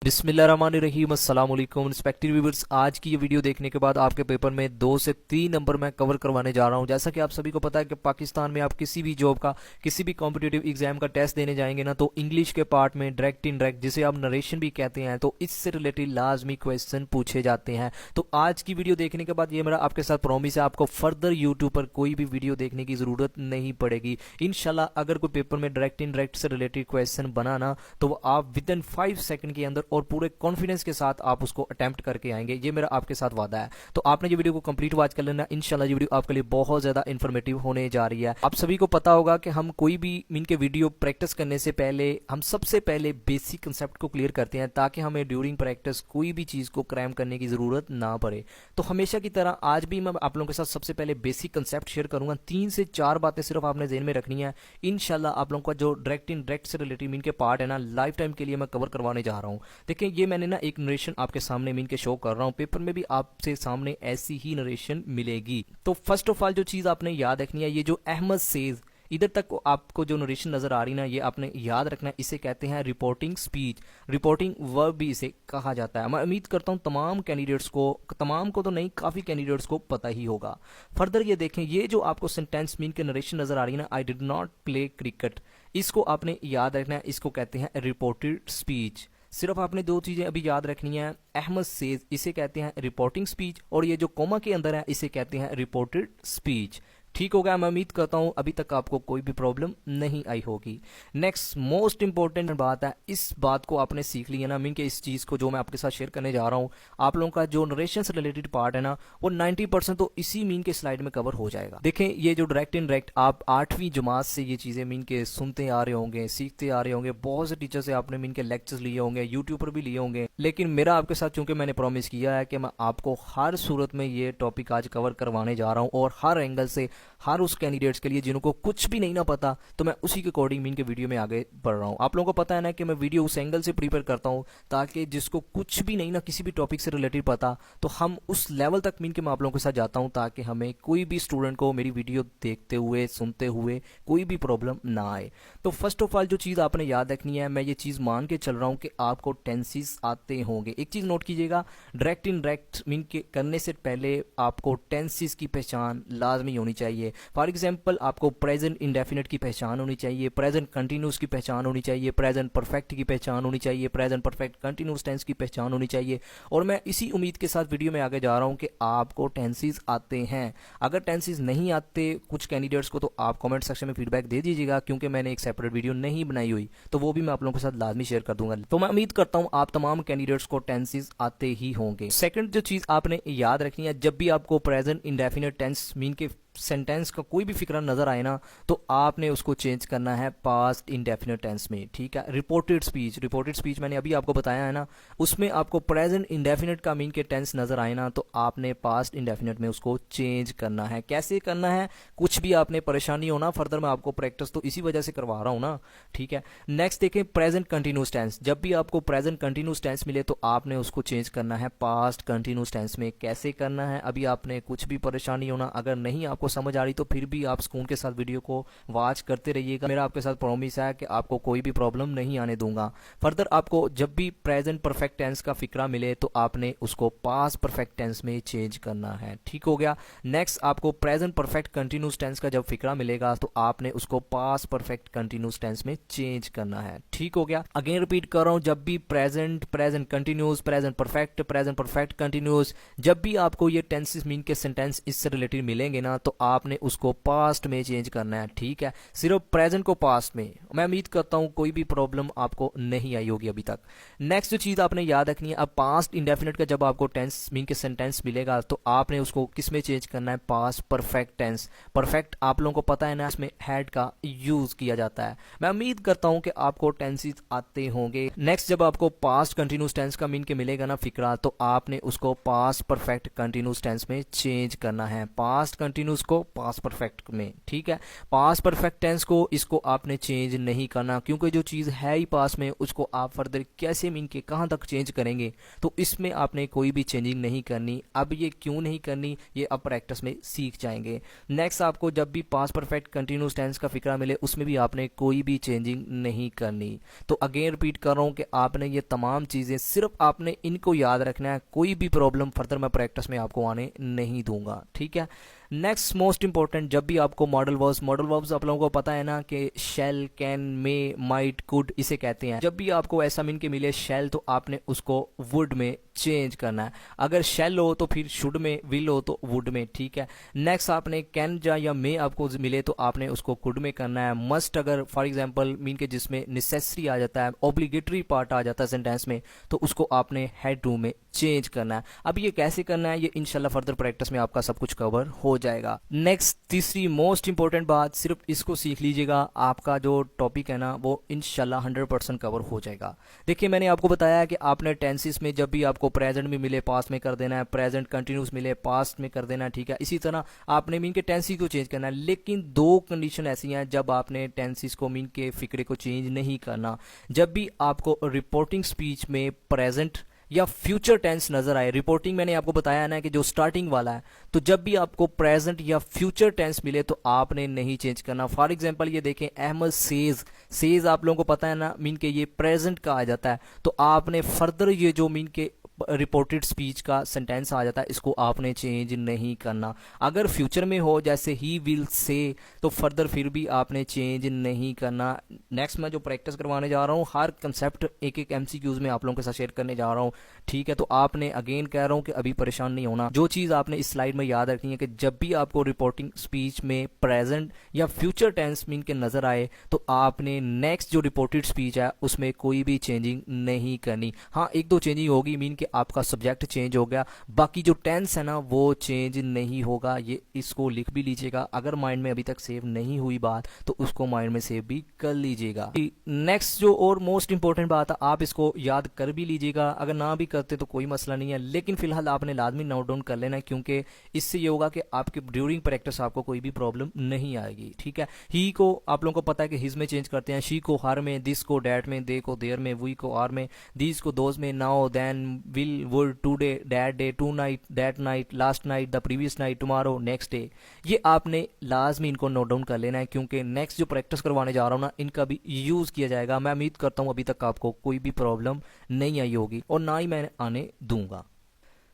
बिस्मिल्लाहिर्रहमानिर्रहीम अस्सलाम वालेकुम रिस्पेक्टेड व्यूअर्स। आज की ये वीडियो देखने के बाद आपके पेपर में 2 से 3 नंबर मैं कवर करवाने जा रहा हूं। जैसा कि आप सभी को पता है कि पाकिस्तान में आप किसी भी जॉब का किसी भी कॉम्पिटिटिव एग्जाम का टेस्ट देने जाएंगे ना, तो इंग्लिश के पार्ट में डायरेक्ट इनडायरेक्ट, जिसे आप नरेशन भी कहते हैं, तो इससे रिलेटेड लाजमी क्वेश्चन पूछे जाते हैं। तो आज की वीडियो देखने के बाद ये मेरा आपके साथ प्रॉमिस है, आपको फर्दर यूट्यूब पर कोई भी वीडियो देखने की जरूरत नहीं पड़ेगी इंशाल्लाह। अगर कोई पेपर में डायरेक्ट इनडायरेक्ट से रिलेटेड क्वेश्चन बनाना, तो वो आप विद इन 5 सेकंड के अंदर और पूरे कॉन्फिडेंस के साथ आप उसको अटेम्प्ट करके आएंगे। ये मेरा आपके साथ वादा है। तो आपने ये वीडियो को कंप्लीट वॉच कर लेना। इंशाल्लाह ये वीडियो आपके लिए बहुत ज्यादा इन्फॉर्मेटिव होने जा रही है। आप सभी को पता होगा कि हम कोई भी मीन के वीडियो प्रैक्टिस करने से पहले हम सबसे पहले बेसिक कंसेप्ट को क्लियर करते हैं, ताकि हमें ड्यूरिंग प्रैक्टिस कोई भी चीज को क्रैम करने की जरूरत ना पड़े। तो हमेशा की तरह आज भी मैं आप लोगों के साथ सबसे पहले बेसिक कंसेप्ट शेयर करूंगा। 3 से 4 बातें सिर्फ आपने ज़हन में रखनी है। इंशाल्लाह आप लोगों का जो डायरेक्ट इनडायरेक्ट से रिलेटेड मीन के पार्ट है ना, लाइफ टाइम के लिए मैं कवर करवाने जा रहा हूँ। देखिए, ये मैंने ना एक नरेशन आपके सामने मीन के शो कर रहा हूँ, पेपर में भी आपसे सामने ऐसी ही नरेशन मिलेगी। तो फर्स्ट ऑफ ऑल जो चीज आपने याद रखनी है, ये जो अहमद सेज इधर तक आपको जो नरेशन नजर आ रही ना, ये आपने याद रखना है। इसे कहते हैं रिपोर्टिंग स्पीच, रिपोर्टिंग वर्ब भी इसे कहा जाता है। मैं उम्मीद करता हूं तमाम कैंडिडेट्स को, तमाम को तो नहीं, काफी कैंडिडेट्स को पता ही होगा। फर्दर ये देखें, ये जो आपको सेंटेंस मीन के नरेशन नजर आ रही है ना, I did not play cricket, इसको आपने याद रखना है। इसको कहते हैं रिपोर्टेड स्पीच। सिर्फ आपने 2 चीजें अभी याद रखनी है। अहमद सेज इसे कहते हैं रिपोर्टिंग स्पीच, और ये जो कोमा के अंदर है इसे कहते हैं रिपोर्टेड स्पीच। ठीक हो गया। मैं उम्मीद करता हूं अभी तक आपको कोई भी प्रॉब्लम नहीं आई होगी। नेक्स्ट मोस्ट इंपॉर्टेंट बात है, इस बात को आपने सीख लिया ना, मीन के इस चीज को जो मैं आपके साथ शेयर करने जा रहा हूं, आप लोगों का जो नरेशन से रिलेटेड पार्ट है ना, वो 90% तो इसी मीन के स्लाइड में कवर हो जाएगा। देखें, ये जो डायरेक्ट इनडायरेक्ट आप 8वीं जमात से ये चीजें मीन के सुनते आ रहे होंगे, सीखते आ रहे होंगे। बहुत से टीचर से आपने मीन के लेक्चर्स लिए होंगे, यूट्यूब पर भी लिए होंगे। लेकिन मेरा आपके साथ, चूंकि मैंने प्रॉमिस किया है कि मैं आपको हर सूरत में ये टॉपिक आज कवर करवाने जा रहा हूं, और हर एंगल से, हर उस कैंडिडेट्स के लिए जिनको कुछ भी नहीं ना पता, तो मैं उसी के अकॉर्डिंग मीन के वीडियो में आगे बढ़ रहा हूं। आप लोगों को पता है ना कि मैं वीडियो उस एंगल से प्रिपेयर करता हूं, ताकि जिसको कुछ भी नहीं ना किसी भी टॉपिक से रिलेटेड पता, तो हम उस लेवल तक मीन के मैं आप लोगों के साथ जाता हूं, ताकि हमें कोई भी स्टूडेंट को मेरी वीडियो देखते हुए, सुनते हुए कोई भी प्रॉब्लम ना आए। तो फर्स्ट ऑफ ऑल जो चीज आपने याद रखनी है, मैं ये चीज मान के चल रहा हूं कि आपको टेंसेस आते होंगे। एक चीज नोट कीजिएगा, डायरेक्ट इनडायरेक्ट मीन के करने से पहले आपको टेंसेस की पहचान लाजमी होनी चाहिए। फॉर एग्जाम्पल, आपको प्रेजेंट इंडेफिनिट की पहचान होनी चाहिए, प्रेजेंट कंटिन्यूस की पहचान होनी चाहिए, प्रेजेंट परफेक्ट की पहचान होनी चाहिए, प्रेजेंट परफेक्ट कंटिन्यूस टेंस की पहचान होनी चाहिए। और मैं इसी उम्मीद के साथ वीडियो में आगे जा रहा हूं कि आपको टेंसेस आते हैं। अगर टेंसेस नहीं आते कुछ कैंडिडेट्स को, तो आप कमेंट सेक्शन में फीडबैक दे दीजिएगा, क्योंकि मैंने एक सेपरेट वीडियो नहीं बनाई हुई, तो वो भी मैं आप लोगों के साथ लाजमी शेयर कर दूंगा। तो मैं उम्मीद करता हूं आप तमाम कैंडिडेट्स को टेंसेस आते ही होंगे। सेकंड जो चीज आपने याद रखनी है, जब भी आपको प्रेजेंट इंडेफिनिट टेंस मीन के सेंटेंस का कोई भी फिक्रा नजर आए ना, तो आपने उसको चेंज करना है पास्ट इंडेफिनिट टेंस में। ठीक है। रिपोर्टेड स्पीच, रिपोर्टेड स्पीच मैंने अभी आपको बताया है ना, उसमें आपको प्रेजेंट इंडेफिनिट का मीन के टेंस नजर आए ना, तो आपने पास्ट इंडेफिनिट में उसको चेंज करना है। कैसे करना है, कुछ भी आपने परेशानी हो ना, फर्दर मैं आपको प्रैक्टिस तो इसी वजह से करवा रहा हूं ना। ठीक है। नेक्स्ट देखें, प्रेजेंट कंटिन्यूस टेंस। जब भी आपको प्रेजेंट कंटिन्यूस टेंस मिले, तो आपने उसको चेंज करना है पास्ट कंटिन्यूस टेंस में। कैसे करना है, अभी आपने कुछ भी परेशानी होना, अगर नहीं आपको समझ आ रही, तो फिर भी आप सुकून के साथ वीडियो को वॉच करते रहिएगा। मेरा आपके साथ प्रॉमिस है कि आपको कोई भी प्रॉब्लम नहीं आने दूंगा। फर्दर आपको जब भी प्रेजेंट परफेक्ट टेंस का फिक्रा मिले, तो आपने उसको पास्ट परफेक्ट टेंस में चेंज करना है। ठीक हो गया। नेक्स्ट, आपको प्रेजेंट परफेक्ट कंटिन्यूस टेंस का जब फिक्रा मिलेगा, तो आपने उसको पास्ट परफेक्ट कंटिन्यूस टेंस में चेंज करना है। ठीक हो गया। अगेन रिपीट कर रहा हूं, जब भी present, present continuous, present perfect continuous, जब भी आपको ये टेंसेस मीन के सेंटेंस इससे रिलेटेड मिलेंगे ना, तो आपने उसको पास्ट में चेंज करना है। ठीक है। सिर्फ प्रेजेंट को पास्ट में। मैं उम्मीद करता हूं कोई भी प्रॉब्लम आपको नहीं आई होगी अभी तक। नेक्स्ट जो चीज आपने याद रखनी है, अब पास्ट इंडेफिनिट का जब आपको टेंस मीन के सेंटेंस मिलेगा, तो आपने उसको किस में चेंज करना है, पास्ट परफेक्ट टेंस। परफेक्ट आप लोगों को पता है ना, इसमें हैड का यूज किया जाता है। मैं उम्मीद करता हूं कि आपको टेंसेस आते होंगे। नेक्स्ट, जब आपको पास्ट कंटिन्यूस टेंस का मीन के मिलेगा ना फिक्रा, तो आपने उसको पास्ट परफेक्ट कंटिन्यूस टेंस में चेंज करना है। पास्ट कंटिन्यूस किसको, पास्ट परफेक्ट में। ठीक है, पास्ट परफेक्ट टेंस को इसको आपने चेंज नहीं करना, क्योंकि जो चीज़ है ही पास में उसको आप फर्दर कैसे मीन के कहाँ तक चेंज करेंगे, तो इसमें आपने कोई भी चेंजिंग नहीं करनी। अब ये क्यों नहीं करनी, ये अब प्रैक्टिस में सीख जाएंगे। नेक्स्ट, आपको जब भी पास्ट परफेक्ट कंटिन्यूस टेंस का फिक्रा मिले उसमें भी आपने कोई भी चेंजिंग नहीं करनी। तो अगेन रिपीट कर रहा हूँ कि आपने ये तमाम चीज़ें सिर्फ आपने इनको याद रखना है, कोई भी प्रॉब्लम फर्दर मैं प्रैक्टिस में आपको आने नहीं दूंगा। ठीक है, नेक्स्ट मोस्ट इंपॉर्टेंट, जब भी आपको मॉडल वर्ब्स आप लोगों को पता है ना कि शैल, कैन, मे, माइट, कुड इसे कहते हैं। जब भी आपको ऐसा मीन के मिले शैल तो आपने उसको वुड में चेंज करना है। अगर शैल हो तो फिर शुड में, विल हो तो वुड में। ठीक है, नेक्स्ट आपने कैन या मे आपको मिले तो आपने उसको कुड में करना है। मस्ट अगर फॉर एग्जांपल मीन के जिसमें नेसेसरी आ जाता है, ऑब्लिगेटरी पार्ट आ जाता है सेंटेंस में, तो उसको आपने हैड टू में चेंज करना है। अब ये कैसे करना है ये इंशाल्लाह फर्दर प्रैक्टिस में आपका सब कुछ कवर हो जाएगा। नेक्स्ट, तीसरी मोस्ट इंपॉर्टेंट बात, सिर्फ इसको सीख लीजिएगा, आपका जो टॉपिक है ना वो इंशाल्लाह 100% कवर हो जाएगा। देखिए, मैंने आपको बताया कि आपने टेंसेस में जब भी आपको प्रेजेंट में मिले पास्ट में कर देना है, प्रेजेंट कंटिन्यूस मिले पास्ट में कर देना है। ठीक है, इसी तरह आपने मीन के टेंसेस को चेंज करना है, लेकिन दो कंडीशन ऐसी हैं जब आपने टेंसेस को मीन के फिक्रे को चेंज नहीं करना। जब भी आपको रिपोर्टिंग स्पीच में प्रेजेंट या फ्यूचर टेंस नजर आए, रिपोर्टिंग मैंने आपको बताया ना कि जो स्टार्टिंग वाला है, तो जब भी आपको प्रेजेंट या फ्यूचर टेंस मिले तो आपने नहीं चेंज करना। फॉर एग्जांपल ये देखें, अहमद सेज आप लोगों को पता है ना मीन के ये प्रेजेंट का आ जाता है, तो आपने फर्दर ये जो मीन के रिपोर्टेड स्पीच का सेंटेंस आ जाता है इसको आपने चेंज नहीं करना। अगर फ्यूचर में हो जैसे ही विल से, तो फर्दर फिर भी आपने चेंज नहीं करना। नेक्स्ट मैं जो प्रैक्टिस करवाने जा रहा हूँ, हर कंसेप्ट एक एक एमसीक्यूज में आप लोगों के साथ शेयर करने जा रहा हूँ। ठीक है, तो आपने अगेन कह रहा हूँ कि अभी परेशान नहीं होना। जो चीज़ आपने इस स्लाइड में याद रखनी है कि जब भी आपको रिपोर्टिंग स्पीच में प्रेजेंट या फ्यूचर टेंस मीन के नजर आए तो आपने नेक्स्ट जो रिपोर्टेड स्पीच है उसमें कोई भी चेंजिंग नहीं करनी। हाँ, एक दो चेंजिंग होगी, मीन के आपका सब्जेक्ट चेंज हो गया, बाकी जो टेंस है ना वो चेंज नहीं होगा। ये इसको लिख भी लीजिएगा, अगर माइंड में अभी तक सेव नहीं हुई बात तो उसको माइंड में सेव भी कर लीजिएगा। नेक्स्ट जो और मोस्ट इंपॉर्टेंट बात है, आप इसको याद कर भी लीजिएगा, अगर ना भी करते तो कोई मसला नहीं है, लेकिन फिलहाल आपने लाजमी नोट डाउन कर लेना है, क्योंकि इससे ये होगा कि आपके ड्यूरिंग प्रैक्टिस आपको कोई भी प्रॉब्लम नहीं आएगी। ठीक है, ही को आप लोगों को पता है कि हिज में चेंज करते हैं, शी को हर में, दिस को डैट में, दे को देयर में, वी को आर में, दीज को दोज में, now, then, will, would, today, that day, tonight, that night, last night, the previous night, tomorrow, next day. ये आपने लाजमी इनको नोट डाउन कर लेना है, क्योंकि नेक्स्ट जो प्रैक्टिस करवाने जा रहा हूँ ना इनका भी यूज किया जाएगा। मैं उम्मीद करता हूँ अभी तक आपको कोई भी प्रॉब्लम नहीं आई होगी और ना ही मैं आने दूंगा।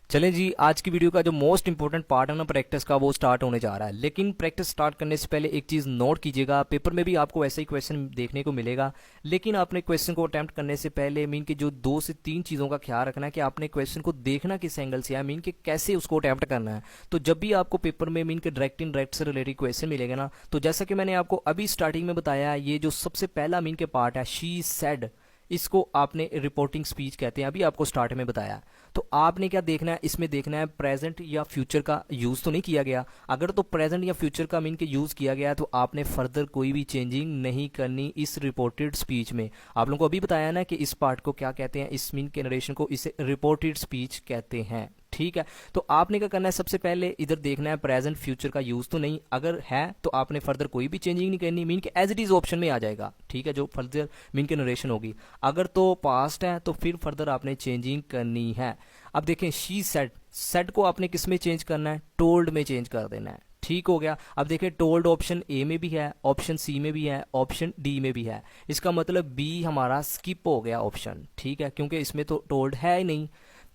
चलें जी, आज की वीडियो का जो मोस्ट इंपॉर्टेंट पार्ट है ना प्रैक्टिस का, वो स्टार्ट होने जा रहा है। लेकिन प्रैक्टिस स्टार्ट करने से पहले एक चीज़ नोट कीजिएगा, पेपर में भी आपको ऐसा ही क्वेश्चन देखने को मिलेगा, लेकिन आपने क्वेश्चन को अटेम्प्ट करने से पहले मीन के जो 2 से 3 चीज़ों का ख्याल रखना है कि आपने क्वेश्चन को देखना किस एंगल से है, मीन के कैसे उसको अटेम्प्ट करना है। तो जब भी आपको पेपर में मीन के डायरेक्ट इनडायरेक्ट से रिलेटेड क्वेश्चन मिलेगा ना, तो जैसा कि मैंने आपको अभी स्टार्टिंग में बताया, ये जो सबसे पहला मीन के पार्ट है शी सेड, इसको आपने रिपोर्टिंग स्पीच कहते हैं, अभी आपको स्टार्ट में बताया। तो आपने क्या देखना है, इसमें देखना है प्रेजेंट या फ्यूचर का यूज तो नहीं किया गया। अगर तो प्रेजेंट या फ्यूचर का मीन के यूज किया गया तो आपने फर्दर कोई भी चेंजिंग नहीं करनी इस रिपोर्टेड स्पीच में। आप लोगों को अभी बताया ना कि इस पार्ट को क्या कहते हैं, इस मीन के नरेशन को इसे रिपोर्टेड स्पीच कहते हैं। ठीक है, तो आपने क्या करना है, सबसे पहले इधर देखना है प्रेजेंट फ्यूचर का यूज तो नहीं, अगर है तो आपने फर्दर कोई भी चेंजिंग नहीं करनी, मीन के एज इट इज ऑप्शन में आ जाएगा। ठीक है, जो फर्दर मीन के नरेशन होगी। अगर तो पास्ट है तो फिर फर्दर आपने चेंजिंग करनी है। अब देखें, शी सेड, सेड को आपने किस में चेंज करना है, टोल्ड में चेंज कर देना है। ठीक हो गया। अब देखिए, टोल्ड ऑप्शन ए में भी है, ऑप्शन सी में भी है, ऑप्शन डी में भी है, इसका मतलब बी हमारा स्किप हो गया ऑप्शन। ठीक है, क्योंकि इसमें तो टोल्ड है ही नहीं।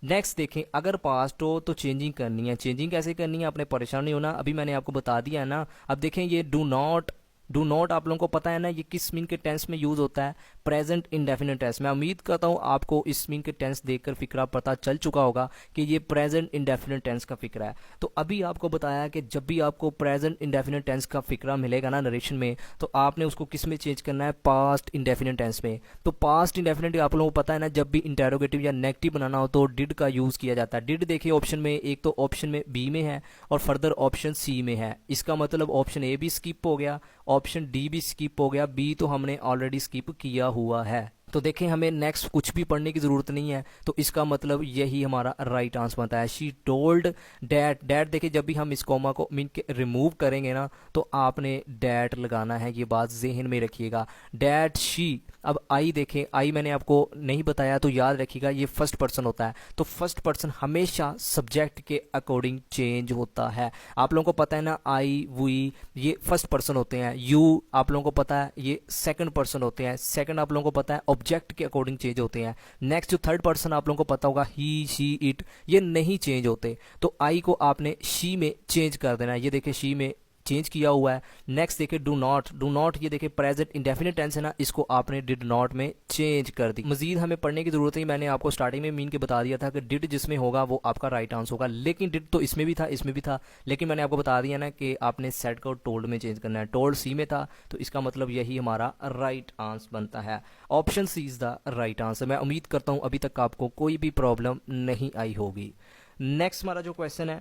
नेक्स्ट देखें, अगर पास्ट हो तो चेंजिंग करनी है। चेंजिंग कैसे करनी है, आपने परेशान नहीं होना, अभी मैंने आपको बता दिया है ना। अब देखें, ये डू नॉट आप लोगों को पता है ना ये किस मीन के टेंस में यूज होता है, प्रेजेंट इंडेफिनिट टेंस। मैं उम्मीद करता हूँ आपको इस मीन के टेंस देखकर फिक्रा पता चल चुका होगा कि ये प्रेजेंट इंडेफिनिट टेंस का फिक्रा है। तो अभी आपको बताया कि जब भी आपको प्रेजेंट इंडेफिनिट टेंस का फिक्रा मिलेगा ना नरेशन में, तो आपने उसको किस में चेंज करना है, पास्ट इंडेफिनिट टेंस में। तो पास्ट इंडेफिनिट आप लोगों को पता है ना, जब भी इंटेरोगेटिव या नेगेटिव बनाना हो तो डिड का यूज किया जाता है। डिड देखिए ऑप्शन में, एक तो ऑप्शन में बी में है और फर्दर ऑप्शन सी में है, इसका मतलब ऑप्शन ए भी स्किप हो गया, ऑप्शन डी भी स्किप हो गया, बी तो हमने ऑलरेडी स्किप किया हुआ है। तो देखें हमें नेक्स्ट कुछ भी पढ़ने की ज़रूरत नहीं है, तो इसका मतलब यही हमारा राइट आंसर बनता है। She told that. डैट देखिए जब भी हम इस कॉमा को मीन के रिमूव करेंगे ना तो आपने डैट लगाना है, ये बात जहन में रखिएगा। That she. अब आई देखें, आई मैंने आपको नहीं बताया तो याद रखिएगा ये फर्स्ट पर्सन होता है, तो फर्स्ट पर्सन हमेशा सब्जेक्ट के अकॉर्डिंग चेंज होता है। आप लोगों को पता है ना, आई वी ये फर्स्ट पर्सन होते हैं, यू आप लोगों को पता है ये सेकंड पर्सन होते हैं, सेकंड आप लोगों को पता है ऑब्जेक्ट के अकॉर्डिंग चेंज होते हैं। नेक्स्ट जो थर्ड पर्सन आप लोगों को पता होगा ही शी इट, ये नहीं चेंज होते। तो आई को आपने शी में चेंज कर देना है, ये देखिए शी में चेंज किया हुआ है। नेक्स्ट देखिए डू नॉट। डू नॉट ये देखिए प्रेजेंट इंडेफिनिट टेंस है ना, इसको आपने डिड नॉट में चेंज कर दी। मजीद हमें पढ़ने की जरूरत है, मैंने आपको स्टार्टिंग में मीन के बता दिया था कि डिड जिसमें होगा वो आपका राइट आंसर होगा, लेकिन डिड तो इसमें भी था इसमें भी था, लेकिन मैंने आपको बता दिया ना कि आपने सेट को टोल्ड में चेंज करना है। टोल्ड सी में था तो इसका मतलब यही हमारा राइट आंसर बनता है। Option C is the right answer. मैं उम्मीद करता हूँ अभी तक आपको कोई भी प्रॉब्लम नहीं आई होगी। नेक्स्ट हमारा जो क्वेश्चन है,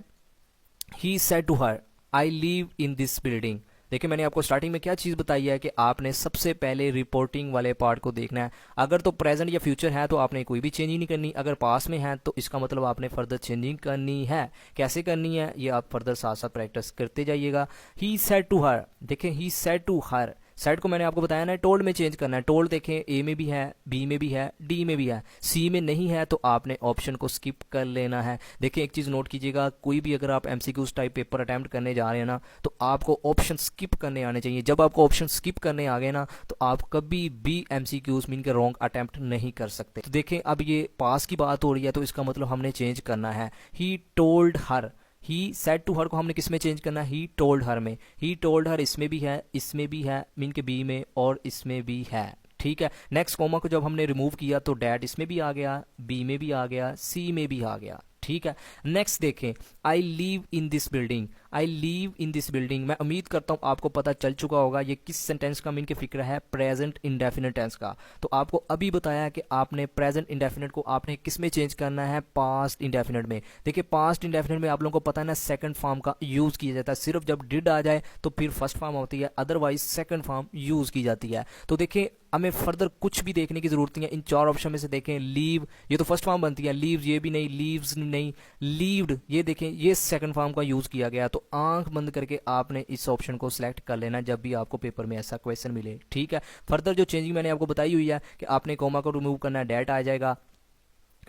he said to her I live in this building. देखिए मैंने आपको स्टार्टिंग में क्या चीज़ बताई है कि आपने सबसे पहले रिपोर्टिंग वाले पार्ट को देखना है। अगर तो प्रेजेंट या फ्यूचर है तो आपने कोई भी चेंजिंग नहीं करनी, अगर पास में है तो इसका मतलब आपने फर्दर चेंजिंग करनी है। कैसे करनी है ये आप फर्दर साथ साथ प्रैक्टिस करते जाइएगा। ही सेड टू हर, देखें he said to her, said को मैंने आपको बताया ना टोल्ड में चेंज करना है। टोल्ड देखें ए में भी है, बी में भी है, डी में भी है, सी में नहीं है तो आपने ऑप्शन को स्किप कर लेना है। देखिए एक चीज़ नोट कीजिएगा, कोई भी अगर आप एमसीक्यूज टाइप पेपर अटैम्प्ट करने जा रहे हैं ना तो आपको ऑप्शन स्किप करने आने चाहिए। जब आपको ऑप्शन स्किप करने आ गए ना तो आप कभी भी एमसीक्यूज मीन के रॉन्ग अटैम्प्ट नहीं कर सकते। तो देखें अब ये पास की बात हो रही है तो इसका मतलब हमने चेंज करना है। He told her, he said to her को हमने किस में चेंज करना है, ही टोल्ड हर में। ही टोल्ड हर इसमें भी है, इसमें भी है, मीन के बी में और इसमें भी है, ठीक है। नेक्स्ट कॉमा को जब हमने रिमूव किया तो डैट इसमें भी आ गया, बी में भी आ गया, सी में भी आ गया, ठीक है। नेक्स्ट देखें, I leave in this building. I leave in this building, मैं उम्मीद करता हूं आपको पता चल चुका होगा ये किस सेंटेंस का मीन के फिक्र है, प्रेजेंट इंडेफिनिट टेंस का। तो आपको अभी बताया कि आपने प्रेजेंट इंडेफिनिट को आपने किस में चेंज करना है, पास्ट इंडेफिनिट में। देखिए पास्ट इंडेफिनिट में आप लोगों को पता है ना सेकंड फॉर्म का यूज किया जाता है, सिर्फ जब डिड आ जाए तो फिर फर्स्ट फॉर्म होती है, अदरवाइज सेकंड फॉर्म यूज की जाती है। तो देखिए हमें फर्दर कुछ भी देखने की जरूरत नहीं है, इन चार ऑप्शन में से देखें लीव ये तो फर्स्ट फॉर्म बनती है, लीव ये भी नहीं, लीव्स नहीं, लीव्ड ये देखें ये सेकंड फॉर्म का यूज किया गया। तो आंख बंद करके आपने इस ऑप्शन को सिलेक्ट कर लेना जब भी आपको पेपर में ऐसा क्वेश्चन मिले, ठीक है। फर्दर जो चेंजिंग मैंने आपको बताई हुई है कि आपने कॉमा को रिमूव करना है, डैट आ जाएगा।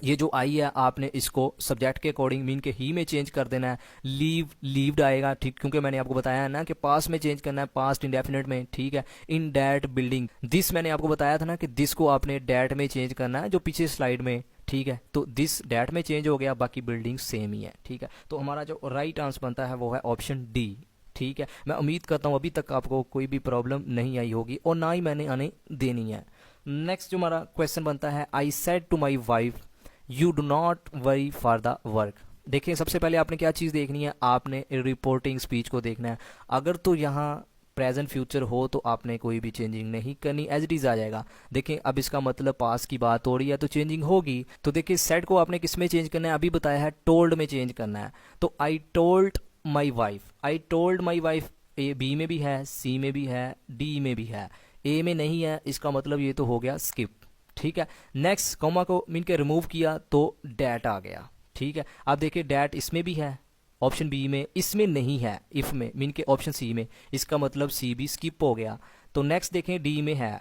ये जो आई है आपने इसको सब्जेक्ट के अकॉर्डिंग मीन के ही में चेंज कर देना है, लीव लीव्ड आएगा, ठीक, क्योंकि मैंने आपको बताया है ना कि पास में चेंज करना है, पास्ट इंडेफिनिट में, ठीक है। इन डैट बिल्डिंग, दिस मैंने आपको बताया था ना कि दिस को आपने डैट में चेंज करना है जो पीछे स्लाइड में, ठीक है। तो दिस डैट में चेंज हो गया, बाकी बिल्डिंग सेम ही है, ठीक है। तो हमारा जो राइट आंसर बनता है वो है ऑप्शन डी, ठीक है। मैं उम्मीद करता हूँ अभी तक आपको कोई भी प्रॉब्लम नहीं आई होगी और ना ही मैंने आने देनी है। नेक्स्ट जो हमारा क्वेश्चन बनता है, I said to my wife you do not worry for the work. देखिए सबसे पहले आपने क्या चीज़ देखनी है, आपने रिपोर्टिंग स्पीच को देखना है। अगर तो यहाँ प्रेजेंट फ्यूचर हो तो आपने कोई भी चेंजिंग नहीं करनी, एज इट इज आ जाएगा। देखिए अब इसका मतलब पास की बात हो रही है तो चेंजिंग होगी। तो देखिए सेट को आपने किस में चेंज करना है, अभी बताया है टोल्ड में चेंज करना है। तो I told my wife, I told my wife, A B में भी है, सी में भी है, डी में भी है, ए में नहीं है, इसका मतलब ये तो हो गया स्किप, ठीक है। नेक्स्ट कॉमा को मीन के रिमूव किया तो डैट आ गया, ठीक है। अब देखिए डैट इसमें भी है, ऑप्शन बी में, इसमें नहीं है, इफ में मीन के ऑप्शन सी में, इसका मतलब सी भी स्किप हो गया। तो नेक्स्ट देखें डी में है,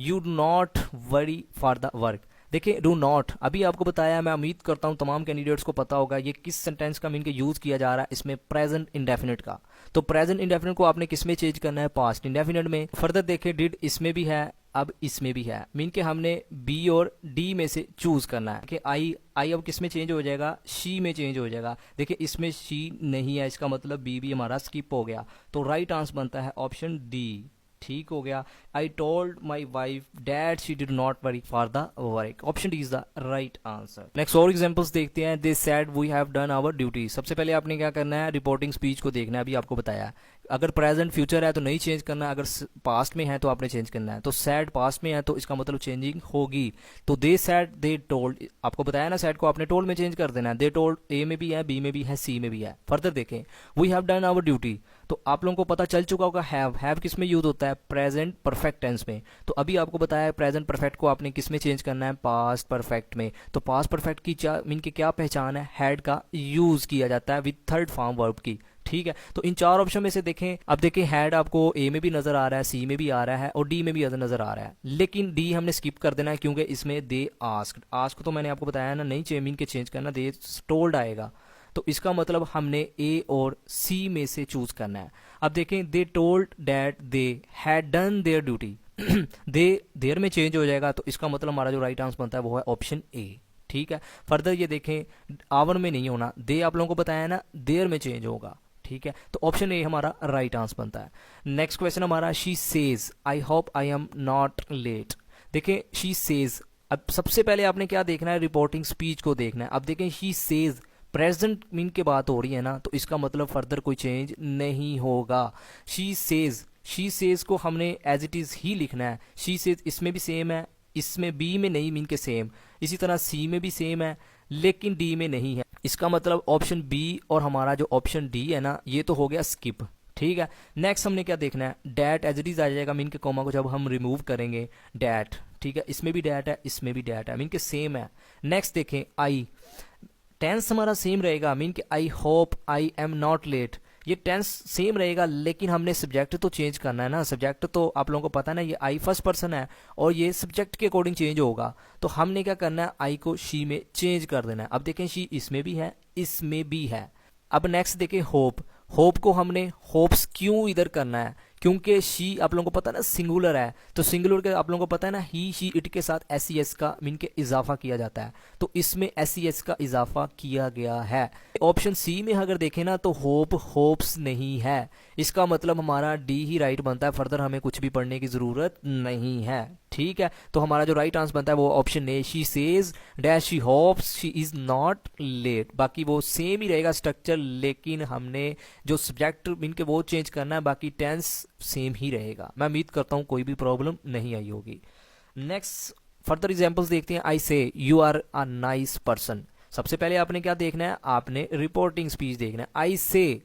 you do not worry for the work. देखिए डू नॉट अभी आपको बताया, मैं उम्मीद करता हूं तमाम कैंडिडेट्स को पता होगा ये किस सेंटेंस का मीन के यूज किया जा रहा है, इसमें प्रेजेंट इंडेफिनिट का। तो प्रेजेंट इंडेफिनिट को आपने किस में चेंज करना है, पास्ट इंडेफिनिट में। फर्दर देखें डिड इसमें भी है, अब इसमें भी है, मीन के हमने बी और डी में से चूज करना है कि आई अब किस में चेंज हो जाएगा, शी में चेंज हो जाएगा। देखिए इसमें शी नहीं है, इसका मतलब बी भी हमारा स्किप हो गया। तो राइट आंसर बनता है ऑप्शन डी, ठीक हो गया। I told my wife that she did not worry for the work, option D is the right answer. Next और एग्जांपल्स देखते हैं। They said we have done our duty. सबसे पहले आपने क्या करना है, रिपोर्टिंग स्पीच को देखना है, अभी आपको बताया अगर प्रेजेंट फ्यूचर है तो नहीं चेंज करना है, अगर पास्ट में है तो आपने चेंज करना है। तो सैड पास्ट में है तो इसका मतलब चेंजिंग होगी। तो दे सैड, दे टोल्ड, आपको बताया ना सैड को आपने टोल्ड में चेंज कर देना है। दे टोल्ड ए में भी है, बी में भी है, सी में भी है। फर्दर देखें, we have done our duty, तो आप लोगों को पता चल चुका होगा हैव किस में यूज होता है, प्रेजेंट परफेक्ट टेंस में। तो अभी आपको बताया प्रेजेंट परफेक्ट को आपने किस में चेंज करना है, पास्ट परफेक्ट में। तो पास्ट परफेक्ट की मीन की क्या पहचान है, हैड का यूज किया जाता है विद थर्ड फॉर्म वर्ब की। ठीक है, तो इन चार ऑप्शन में से देखें, अब देखें हैड आपको ए में भी नजर आ रहा है, सी में भी आ रहा है और डी में भी नजर आ रहा है, लेकिन डी हमने स्किप कर देना है क्योंकि इसमें दे आस्क्ड तो मैंने आपको बताया ना नहीं मीन के चेंज करना, दे टोल्ड आएगा। तो इसका मतलब हमने ए और सी में से चूज करना है। अब देखें, they told that they had done their duty, they their में चेंज हो जाएगा, तो इसका मतलब हमारा जो राइट आंसर बनता है वो है ऑप्शन ए। ठीक है, फर्दर ये देखें, आवर में नहीं होना, दे आप लोगों को बताया ना देयर में चेंज होगा। ठीक है, तो ऑप्शन ए हमारा राइट आंसर बनता है। नेक्स्ट क्वेश्चन हमारा, she says I hope I am not let. देखें, शी सेज, अब सबसे पहले आपने क्या देखना है, रिपोर्टिंग स्पीच को देखना है। अब देखें, शी सेज प्रेजेंट मीन के बात हो रही है ना, तो इसका मतलब फर्दर कोई चेंज नहीं होगा। शी सेज को हमने एज इट इज ही लिखना है। शी सेज इसमें भी सेम है, इसमें बी में नहीं मीन के सेम, इसी तरह सी में भी सेम है लेकिन डी में नहीं है। इसका मतलब ऑप्शन बी और हमारा जो ऑप्शन डी है ना, ये तो हो गया स्किप। ठीक है, नेक्स्ट हमने क्या देखना है, डैट एज इट इज आ जाएगा मीन के कॉमा को जब हम रिमूव करेंगे, डैट। ठीक है, इसमें भी डैट है, इसमें भी डैट है, मीन के सेम है। नेक्स्ट देखें, आई, टेंस हमारा सेम रहेगा, मीन कि I hope I am not let, ये टेंस सेम रहेगा लेकिन हमने सब्जेक्ट तो चेंज करना है ना। सब्जेक्ट तो आप लोगों को पता है ना, ये आई फर्स्ट पर्सन है और ये सब्जेक्ट के अकॉर्डिंग चेंज होगा। तो हमने क्या करना है, आई को शी में चेंज कर देना है। अब देखें, शी इसमें भी है, इसमें भी है। अब नेक्स्ट देखें, होप को हमने होप्स क्यों इधर करना है, क्योंकि शी आप लोगों को पता है ना सिंगुलर है, तो सिंगुलर के आप लोगों को पता है ना ही शी इट के साथ एस का मीन के इजाफा किया जाता है, तो इसमें एस का इजाफा किया गया है। ऑप्शन सी में अगर देखें ना तो होप्स नहीं है, इसका मतलब हमारा डी ही राइट बनता है, फर्दर हमें कुछ भी पढ़ने की जरूरत नहीं है। ठीक है, तो हमारा जो राइट आंसर बनता है वो option A, she says dash she hopes she is not let. बाकी वो सेम ही रहेगा स्ट्रक्चर, लेकिन हमने जो सब्जेक्ट मीन के वो चेंज करना है, बाकी टेंस सेम ही रहेगा। मैं उम्मीद करता हूं कोई भी प्रॉब्लम नहीं आई होगी। नेक्स्ट फर्दर एग्जांपल्स देखते हैं। I say you are a nice person, सबसे पहले आपने क्या देखना है, आपने रिपोर्टिंग स्पीच देखना है। आई से,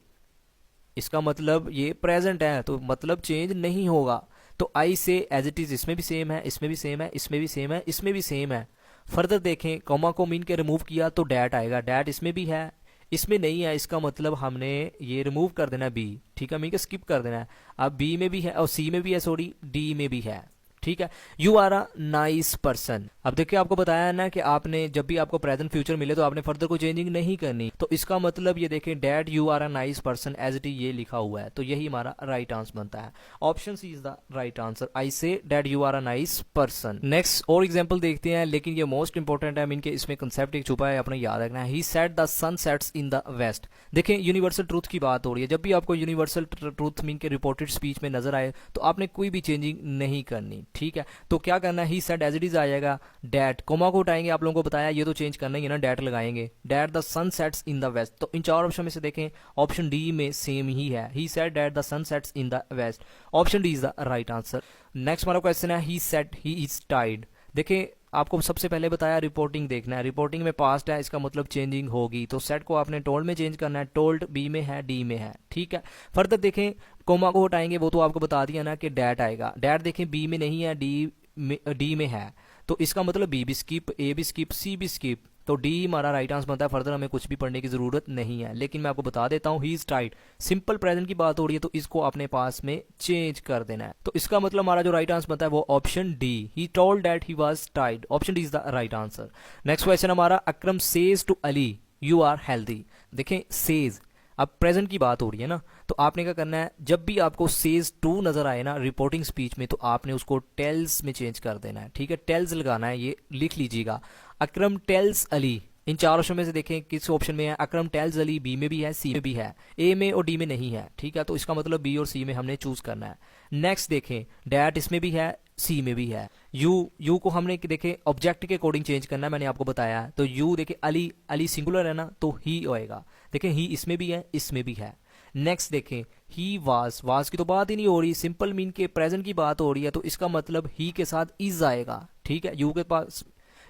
इसका मतलब ये प्रेजेंट है तो मतलब चेंज नहीं होगा, तो आई से एज इट इज, इसमें भी सेम है, इसमें भी सेम है, इसमें भी सेम है, इसमें भी सेम है। फर्दर देखें, कॉमा को मीन के रिमूव किया तो डैट आएगा, डैट इसमें भी है, इसमें नहीं है, इसका मतलब हमने ये रिमूव कर देना है बी। ठीक है, मीन के स्किप कर देना है। अब बी में भी है और सी में भी है, सॉरी डी में भी है। ठीक है, you are a nice person. अब देखिए, आपको बताया ना कि आपने जब भी आपको प्रेजेंट फ्यूचर मिले तो आपने फर्दर कोई चेंजिंग नहीं करनी, तो इसका मतलब ये देखें, that you are a nice person as it is ये लिखा हुआ है, तो यही हमारा राइट आंसर बनता है। Option C is the right answer, I say that you are a nice person. Next और एग्जाम्पल देखते हैं, लेकिन ये मोस्ट इंपॉर्टेंट है, मीन के इसमें कंसेप्ट एक छुपा है, अपने याद रखना है। He said the sun sets in the west. देखें, यूनिवर्सल ट्रूथ की बात हो रही है, जब भी आपको यूनिवर्सल ट्रूथ मीन के रिपोर्टेड स्पीच में नजर आए तो आपने कोई भी चेंजिंग नहीं करनी। ठीक है, तो क्या करना है, he said as it is आ जाएगा, डैट कोमा को उठाएंगे, आप लोगों को बताया ये तो चेंज करना ही है ना, डैट लगाएंगे, that the sun sets in the west. तो इन चार ऑप्शन में से देखें, ऑप्शन डी में सेम ही है, he said that the sun sets in the west, option D is the right answer. Next हमारा क्वेश्चन है, ही सेड ही इज टाइड। देखें, आपको सबसे पहले बताया रिपोर्टिंग देखना है, रिपोर्टिंग में पास्ट है, इसका मतलब चेंजिंग होगी, तो सेट को आपने टोल्ड में चेंज करना है, टोल्ड बी में है, डी में है। ठीक है, फर्दर देखें, कोमा को हटाएंगे, वो तो आपको बता दिया ना कि डैट आएगा, डैट देखें बी में नहीं है, डी में है, तो इसका मतलब बी भी स्किप, ए भी स्किप, सी भी स्किप, तो डी हमारा राइट आंसर बनता है, फर्दर हमें कुछ भी पढ़ने की जरूरत नहीं है। लेकिन मैं आपको बता देता हूं, ही इज टाइड, सिंपल प्रेजेंट की बात हो रही है तो इसको अपने पास में चेंज कर देना है, तो इसका मतलब हमारा जो राइट आंसर बनता है वो option D, he told that he was टाइड, option D is the right answer. Next question हमारा, Akram says to Ali you are healthy. देखें, सेज, अब प्रेजेंट की बात हो रही है ना, तो आपने क्या करना है, जब भी आपको सेज टू नजर आए ना रिपोर्टिंग स्पीच में, तो आपने उसको टेल्स में चेंज कर देना है। ठीक है, टेल्स लगाना है, ये लिख लीजिएगा, अकरम टेल्स अली। इन चार ऑप्शन में से देखें किस ऑप्शन में है, अकरम टेल्स अली बी में भी है, सी में भी है, ए में और डी में नहीं है। ठीक है, तो इसका मतलब बी और सी में हमने चूज करना है। नेक्स्ट देखें, डैट इसमें भी है, सी में भी है। यू को हमने देखे ऑब्जेक्ट के अकॉर्डिंग चेंज करना है, मैंने आपको बताया, तो यू देखे अली, अली सिंगुलर है ना, तो ही होएगा। देखें, ही इसमें भी है, इसमें भी है। नेक्स्ट देखें, ही वाज की तो बात ही नहीं हो रही, सिंपल मीन के प्रेजेंट की बात हो रही है, तो इसका मतलब ही के साथ इज आएगा। ठीक है,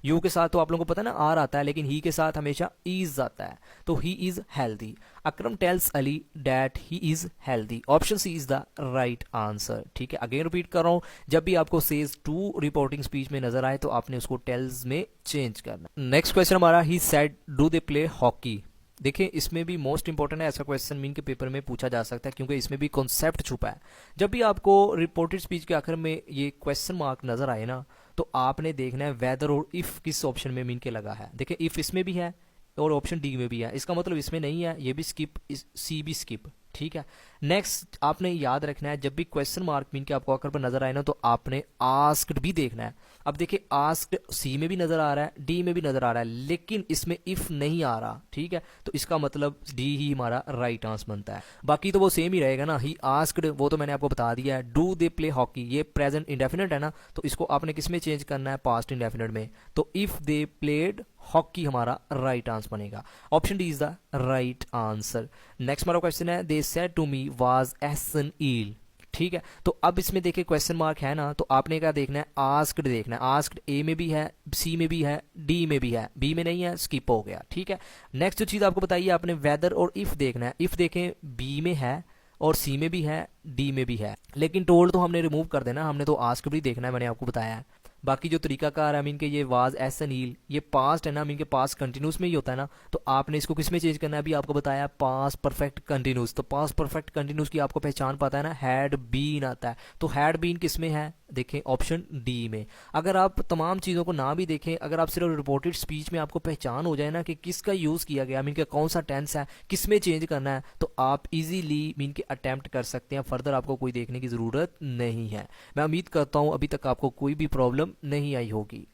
यू के साथ तो आप लोगों को पता है ना आर आता है, लेकिन ही के साथ हमेशा इज आता है, तो he is healthy. Akram tells Ali that he is healthy, option C is the right answer. ठीक है, अगेन रिपीट कर रहा हूं, जब भी आपको सेज टू रिपोर्टिंग स्पीच में नजर आए तो आपने उसको टेल्स में चेंज करना। नेक्स्ट क्वेश्चन हमारा, he said do they play hockey. देखिए इसमें भी मोस्ट इंपॉर्टेंट है, ऐसा क्वेश्चन मीन के पेपर में पूछा जा सकता है क्योंकि इसमें भी कॉन्सेप्ट छुपा है। जब भी आपको रिपोर्टेड स्पीच के आखिर में ये क्वेश्चन मार्क नजर आए ना, तो आपने देखना है वेदर और इफ किस ऑप्शन में मीन के लगा है। देखिए इफ इसमें भी है और ऑप्शन डी में भी है, इसका मतलब इसमें नहीं है, ये भी स्किप, सी भी स्किप। ठीक है, नेक्स्ट आपने याद रखना है, जब भी क्वेश्चन मार्क मीन के आपको आकर पर नजर आए ना, तो आपने आस्क्ड भी देखना है। अब देखिए आस्क्ड सी में भी नजर आ रहा है, डी में भी नजर आ रहा है, लेकिन इसमें इफ नहीं आ रहा। ठीक है, तो इसका मतलब डी ही हमारा राइट आंसर बनता है। बाकी तो वो सेम ही रहेगा ना, ही आस्क्ड वो तो मैंने आपको बता दिया है। डू दे प्ले हॉकी, ये प्रेजेंट इंडेफिनिट है ना, तो इसको आपने किस में चेंज करना है, पास्ट इंडेफिनिट में। तो इफ दे प्लेड हॉकी हमारा राइट आंसर बनेगा, option D is the right answer. Next हमारा क्वेश्चन है, they said to me was S N ill. ठीक है, तो अब इसमें देखिए क्वेश्चन मार्क है ना, तो आपने क्या देखना है, आस्क्ड देखना है। आस्क्ड ए में भी है, सी में भी है, डी में भी है, बी में नहीं है, स्किप हो गया। ठीक है, नेक्स्ट जो चीज आपको बताइए, आपने वेदर और इफ देखना है। इफ देखें बी में है और सी में भी है, डी में भी है, लेकिन टोल्ड तो हमने रिमूव कर देना, हमने तो आस्क भी देखना है, मैंने आपको बताया है। बाकी जो तरीकाकार है मीन के ये वाज एस एन ईल, ये पास्ट है ना, मीन के पास्ट कंटिन्यूस में ही होता है ना, तो आपने इसको किस में चेंज करना है, अभी आपको बताया पास्ट परफेक्ट कंटिन्यूस। तो पास्ट परफेक्ट कंटिन्यूस की आपको पहचान पता है ना, हैड बीन आता है, तो हैड बीन किस में है, देखें ऑप्शन डी में। अगर आप तमाम चीज़ों को ना भी देखें, अगर आप सिर्फ रिपोर्टेड स्पीच में आपको पहचान हो जाए ना कि किसका यूज़ किया गया, मीन के कौन सा टेंस है, किस में चेंज करना है, तो आप इजीली मीन के अटेम्प्ट कर सकते हैं, फर्दर आपको कोई देखने की ज़रूरत नहीं है। मैं उम्मीद करता हूँ अभी तक आपको कोई भी प्रॉब्लम नहीं आई होगी।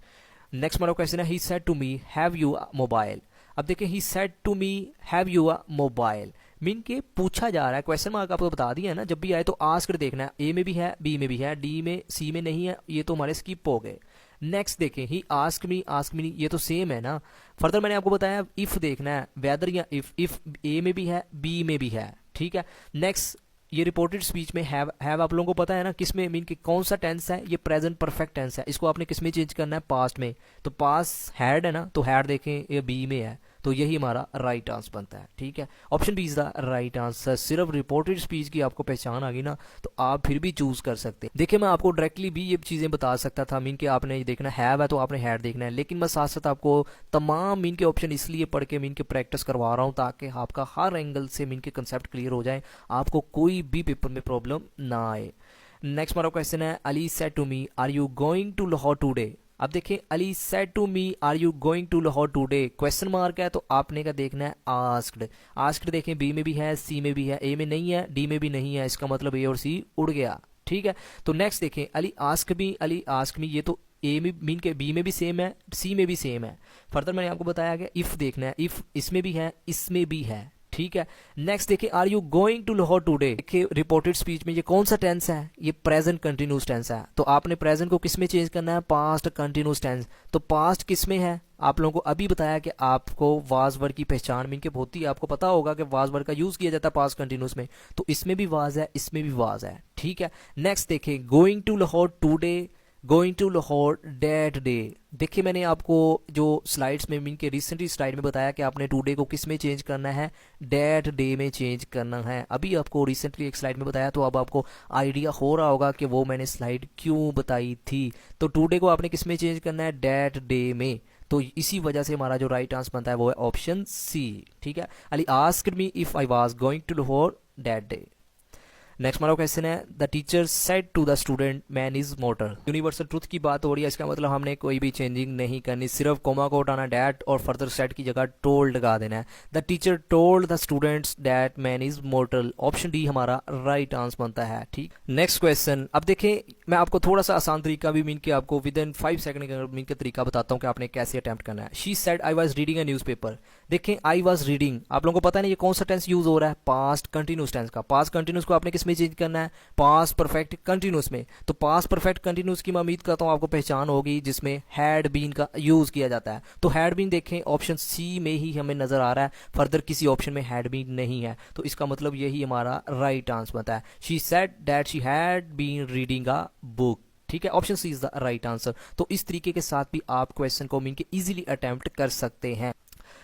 नेक्स्ट हमारा क्वेश्चन है, he said to me have you a mobile. अब देखिए, he said to me have you a mobile mean के पूछा जा रहा है, क्वेश्चन मार्क आपको बता दिया है ना, जब भी आए तो आस्क्ड देखना है। ए में भी है, बी में भी है, डी में, सी में नहीं है, ये तो हमारे स्किप हो गए। नेक्स्ट देखें, ही आस्क मी, ये तो सेम है ना। फर्दर मैंने आपको बताया इफ देखना है, वेदर या इफ ए में भी है, बी में भी है। ठीक है, नेक्स्ट ये रिपोर्टेड स्पीच में हैव आप लोगों को पता है ना किस में, मीन कि कौन सा टेंस है, ये प्रेजेंट परफेक्ट टेंस है, इसको आपने किस में चेंज करना है, पास्ट में। तो पास्ट हैड है ना, तो हैड देखें ये बी में है, तो यही हमारा राइट आंसर बनता है। ठीक है, option B is the right answer. सिर्फ रिपोर्टेड स्पीच की आपको पहचान आ गई ना, तो आप फिर भी चूज कर सकते हैं। देखिए मैं आपको डायरेक्टली भी ये चीजें बता सकता था, मीन कि आपने ये देखना है तो आपने हैड देखना है, लेकिन मैं साथ साथ आपको तमाम मीन के ऑप्शन इसलिए पढ़ के मीन के प्रैक्टिस करवा रहा हूँ ताकि आपका हर एंगल से मीन के कंसेप्ट क्लियर हो जाए, आपको कोई भी पेपर में प्रॉब्लम ना आए। नेक्स्ट हमारा क्वेश्चन है, Ali said to me are you going to Lahore today. अब देखें, Ali said to me are you going to Lahore today, question mark है, तो आपने का देखना है आस्क्ड। आस्क्ड देखें बी में भी है, सी में भी है, ए में नहीं है, डी में भी नहीं है, इसका मतलब ए और सी उड़ गया। ठीक है, तो नेक्स्ट देखें, अली आस्क मी, ये तो ए में मीन के बी में भी सेम है, सी में भी सेम है। फर्दर मैंने आपको बताया गया इफ देखना है, इफ इसमें भी है, इसमें भी है। ठीक है, नेक्स्ट देखिए, are you going to Lahore today, देखिए रिपोर्टेड स्पीच में ये कौन सा टेंस है, ये प्रेजेंट कंटिन्यूस टेंस है, तो आपने प्रेजेंट को किस में चेंज करना है, पास्ट कंटिन्यूस टेंस। तो पास्ट किस में है, आप लोगों को अभी बताया कि आपको वाज वर्ड की पहचान मीन के होती है, आपको पता होगा कि वाज वर्ड का यूज किया जाता है पास्ट कंटिन्यूस में, तो इसमें भी वाज है, इसमें भी वाज है। ठीक है, नेक्स्ट देखिए, going to Lahore today, going to Lahore that day. देखिए मैंने आपको जो स्लाइड्स में मीन के रिसेंटली स्लाइड में बताया कि आपने टुडे को किस में चेंज करना है, डेट डे में चेंज करना है। अभी आपको रिसेंटली एक स्लाइड में बताया, तो अब आपको आइडिया हो रहा होगा कि वो मैंने स्लाइड क्यों बताई थी। तो टुडे को आपने किस में चेंज करना है, डेट डे में, तो इसी वजह से हमारा जो राइट आंसर बनता है वो है ऑप्शन सी। ठीक है, Ali asked me if I was going to Lahore that day. Next हमारा क्वेश्चन है, the teacher said to the student man is mortal. Universal truth की बात हो रही है, इसका मतलब हमने कोई भी चेंजिंग नहीं करनी, सिर्फ कोमा को हटाना, डैट और फर्दर सेड की जगह टोल्ड लगा देना है। The teacher told the students that man is mortar, option D हमारा राइट आंसर बनता है। ठीक, नेक्स्ट क्वेश्चन, अब देखें मैं आपको थोड़ा सा आसान तरीका भी मीन के आपको विद इन 5 सेकंड का मीन के तरीका बताता हूँ कि आपने कैसे अटेम्प्ट करना है। She said I was reading a newspaper. देखें आई वाज रीडिंग, आप लोगों को पता है ना ये कौन सा टेंस यूज हो रहा है, पास्ट कंटिन्यूस टेंस का। पास्ट कंटिन्यूस को आपने किस में चेंज करना है, पास्ट परफेक्ट कंटिन्यूस में। तो पास्ट परफेक्ट कंटिन्यूस की मैं उम्मीद करता हूँ आपको पहचान होगी, जिसमें हैड बीन का यूज किया जाता है। तो हैड बीन देखें ऑप्शन सी में ही हमें नजर आ रहा है, फर्दर किसी ऑप्शन में हैड बीन नहीं है, तो इसका मतलब यही हमारा राइट आंसर बनता है। She said that she had been reading a book. ठीक है, option C is the right answer. तो इस तरीके के साथ भी आप क्वेश्चन को मीन के इजीली अटेम्प्ट कर सकते हैं।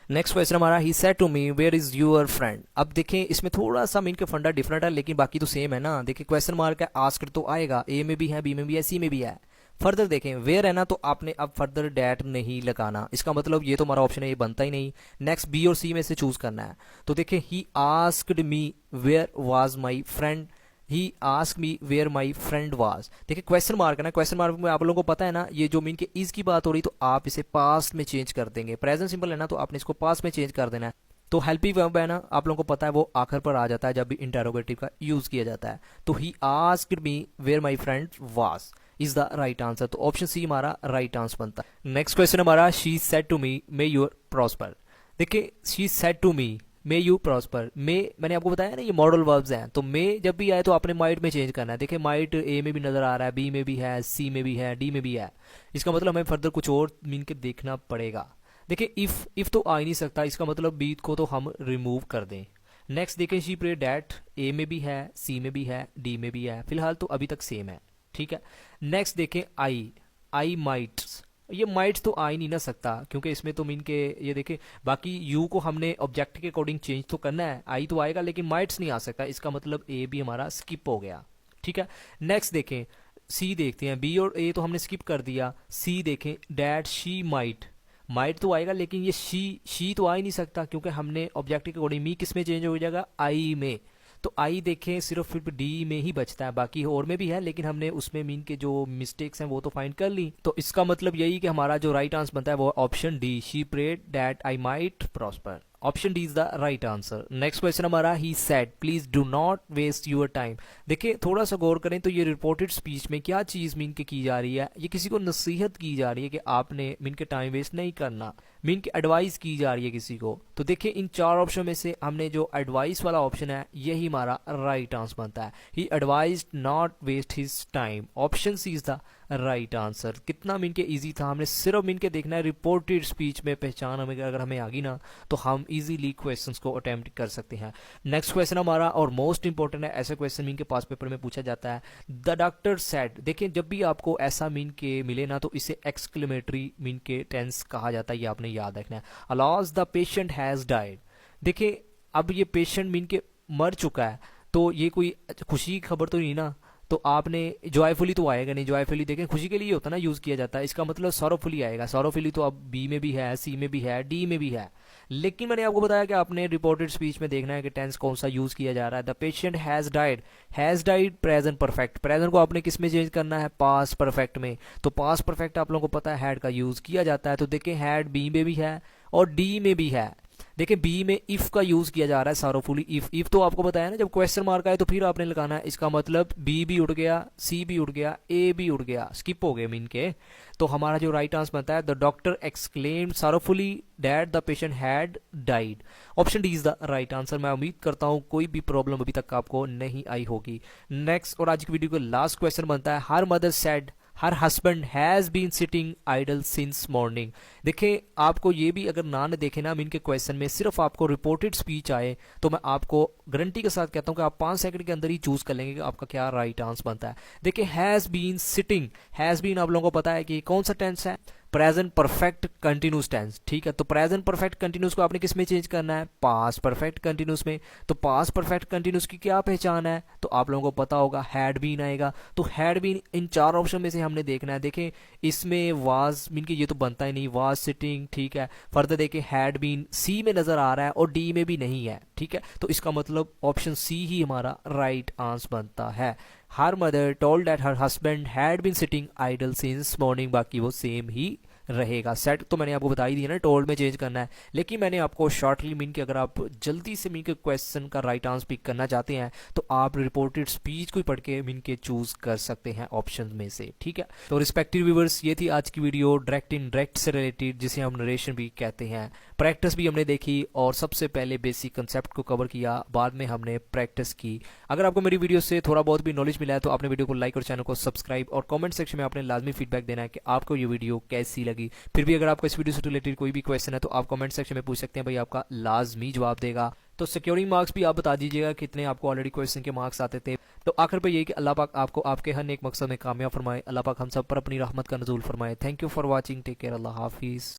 नेक्स्ट क्वेश्चन हमारा, he said to me where is your friend. अब देखें इसमें थोड़ा सा मीन के फंडा डिफरेंट है, लेकिन बाकी तो सेम है ना। देखिए क्वेश्चन मार्क है, आस्क्ड तो आएगा, ए में भी है, बी में भी है, सी में भी है। फर्दर देखें वेयर है ना, तो आपने अब फर्दर डैट नहीं लगाना, इसका मतलब ये तो हमारा ऑप्शन है, ये बनता ही नहीं। नेक्स्ट बी और सी में से चूज करना है। तो देखें he asked me where was my friend, he ask me where my friend was. देखिए क्वेश्चन मार्क है ना, क्वेश्चन मार्क में आप लोगों को पता है ना, ये जो मीन के इज की बात हो रही, तो आप इसे पास्ट में चेंज कर देंगे। प्रेजेंट सिंपल है ना, तो आपने इसको पास्ट में चेंज कर देना है। तो हेल्पिंग वर्ब है ना, आप लोगों को पता है वो आखिर पर आ जाता है जब भी इंटरोगेटिव का यूज किया जाता है। तो he asked me where my friend was is the right answer. तो ऑप्शन सी हमारा राइट आंसर बनता है। नेक्स्ट क्वेश्चन हमारा, she said to me may your prosper. देखिए she said to me may you prosper, may मैंने आपको बताया ना ये मॉडल वर्ब्स हैं, तो मे जब भी आए तो आपने माइट में चेंज करना है। देखिए माइट ए में भी नजर आ रहा है, बी में भी है, सी में भी है, डी में भी है, इसका मतलब हमें फर्दर कुछ और मीन के देखना पड़ेगा। देखिए इफ तो आ ही नहीं सकता, इसका मतलब बी को तो हम रिमूव कर दें। नेक्स्ट देखें शी प्रे डैट, ए में भी है, सी में भी है, डी में भी है, फिलहाल तो अभी तक सेम है। ठीक है, नेक्स्ट देखें आई माइट्स, ये माइट्स तो आ ही नहीं ना सकता, क्योंकि इसमें तो मीन के ये देखें बाकी यू को हमने ऑब्जेक्ट के अकॉर्डिंग चेंज तो करना है, आई तो आएगा लेकिन माइट्स नहीं आ सकता, इसका मतलब ए भी हमारा स्किप हो गया। ठीक है, नेक्स्ट देखें सी देखते हैं, बी और ए तो हमने स्किप कर दिया। सी देखें डैट शी माइट तो आएगा, लेकिन ये शी तो आ ही नहीं सकता, क्योंकि हमने ऑब्जेक्ट के अकॉर्डिंग मी किस में चेंज हो जाएगा, आई में। तो आई देखें सिर्फ फिर डी में ही बचता है, बाकी और में भी है, लेकिन हमने उसमें मीन के जो मिस्टेक्स हैं वो तो फाइंड कर ली। तो इसका मतलब यही कि हमारा जो राइट आंसर बनता है वो option D, she prayed that I might prosper. Option D is the right answer. Next question हमारा, he said please do not waste your time. देखिए थोड़ा सा गौर करें तो ये रिपोर्टेड स्पीच में क्या चीज मीन के की जा रही है, ये किसी को नसीहत की जा रही है कि आपने मीन के टाइम वेस्ट नहीं करना, मीन की एडवाइस की जा रही है किसी को। तो देखिए इन चार ऑप्शन में से हमने जो एडवाइस वाला ऑप्शन है यही हमारा राइट आंसर बनता है। He advised not waste his time, option C is the right answer. कितना मीन के इजी था, हमने सिर्फ मीन के देखना है रिपोर्टेड स्पीच में पहचान हमें अगर हमें आ गई ना, तो हम इजीली क्वेश्चंस को अटेम्प्ट कर सकते हैं। नेक्स्ट क्वेश्चन हमारा और मोस्ट इंपॉर्टेंट है, ऐसा क्वेश्चन मीन के पास पेपर में पूछा जाता है, द डॉक्टर सेड। देखिए जब भी आपको ऐसा मीन के मिले ना, तो इसे एक्सक्लेमेटरी मीन के टेंस कहा जाता है, ये आपने याद रखना है। अलॉज द पेशेंट हैज डाइड। देखिए अब ये पेशेंट मीन के मर चुका है, तो ये कोई खुशी की खबर तो नहीं ना, तो आपने जॉयफुली तो आएगा नहीं, जॉयफुली देखें खुशी के लिए होता ना यूज किया जाता है, इसका मतलब सॉरोफुली आएगा। सॉरोफुली तो अब बी में भी है, सी में भी है, डी में भी है, लेकिन मैंने आपको बताया कि आपने रिपोर्टेड स्पीच में देखना है कि टेंस कौन सा यूज किया जा रहा है। The patient has died present perfect, present को आपने किस में चेंज करना है, पास्ट परफेक्ट में। तो पास्ट परफेक्ट आप लोगों को पता है हैड का यूज किया जाता है, तो देखें हैड बी में भी है और डी में भी है। देखिए बी में इफ का यूज किया जा रहा है, सॉरोफुली इफ तो आपको बताया ना जब क्वेश्चन मार्क आए तो फिर आपने लगाना है, इसका मतलब बी भी उड़ गया, सी भी उड़ गया, ए भी उड़ गया, स्किप हो गए मीन के। तो हमारा जो राइट आंसर बनता है, the doctor exclaimed sorrowfully that the patient had died. Option D is the right answer. मैं उम्मीद करता हूं कोई भी प्रॉब्लम अभी तक आपको नहीं आई होगी। नेक्स्ट और आज की वीडियो का लास्ट क्वेश्चन बनता है, her mother said her husband has been sitting idle since morning. देखिए आपको ये भी अगर ना देखे ना मीन के क्वेश्चन में, सिर्फ आपको रिपोर्टेड स्पीच आए, तो मैं आपको गारंटी के साथ कहता हूं कि आप 5 सेकंड के अंदर ही चूज कर लेंगे कि आपका क्या राइट आंसर बनता है। देखिए has been sitting, has been आप लोगों को पता है कि कौन सा टेंस है, प्रेजेंट परफेक्ट कंटिन्यूस टेंस। ठीक है, तो प्रेजेंट परफेक्ट कंटिन्यूस को आपने किस में चेंज करना है, पास्ट परफेक्ट कंटिन्यूस में। तो पास्ट परफेक्ट कंटिन्यूस की क्या पहचान है, तो आप लोगों को पता होगा हैड बीन आएगा। तो हैड बीन इन चार ऑप्शन में से हमने देखना है। देखें इसमें वाज मीन के ये तो बनता ही नहीं, वाज सिटिंग। ठीक है, फर्दर देखें हैड बीन सी में नजर आ रहा है और डी में भी नहीं है। ठीक है, तो इसका मतलब ऑप्शन सी ही हमारा राइट आंसर बनता है। Her mother told that her husband had been sitting idle since morning, बाकी वो सेम ही रहेगा। सेट तो मैंने आपको बता ही दिया ना, टोल्ड में चेंज करना है, लेकिन मैंने आपको शॉर्टली मीन कि अगर आप जल्दी से मीन के क्वेश्चन का राइट आंसर पिक करना चाहते हैं तो आप रिपोर्टेड स्पीच को ही पढ़ के मीन के चूज कर सकते हैं ऑप्शन में से, ठीक है। तो रिस्पेक्टिव व्यूअर्स, ये थी आज की वीडियो डायरेक्ट इनडायरेक्ट से रिलेटेड, जिसे हम नरेशन भी कहते हैं। प्रैक्टिस भी हमने देखी और सबसे पहले बेसिक कंसेप्ट को कवर किया, बाद में हमने प्रैक्टिस की। अगर आपको मेरी वीडियो से थोड़ा बहुत भी नॉलेज मिला है तो आपने वीडियो को लाइक और चैनल को सब्सक्राइब, और कमेंट सेक्शन में आपने लाजमी फीडबैक देना है कि आपको ये वीडियो कैसी लगी। फिर भी अगर आपको इस वीडियो से रिलेटेड कोई भी क्वेश्चन है तो आप कमेंट सेक्शन में पूछ सकते हैं, भाई आपका लाजमी जवाब देगा। तो सिक्योरिंग मार्क्स भी आप बता दीजिएगा कितने आपको ऑलरेडी क्वेश्चन के मार्क्स आते थे। तो आखिर पर यही कि अल्लाह पाक आपको आपके हर नेक मकसद में कामयाब फरमाए, अल्लाह पाक हम सब पर अपनी रहमत का नज़ूल फरमाए। Thank you for watching, take care, अल्लाह हाफिज़।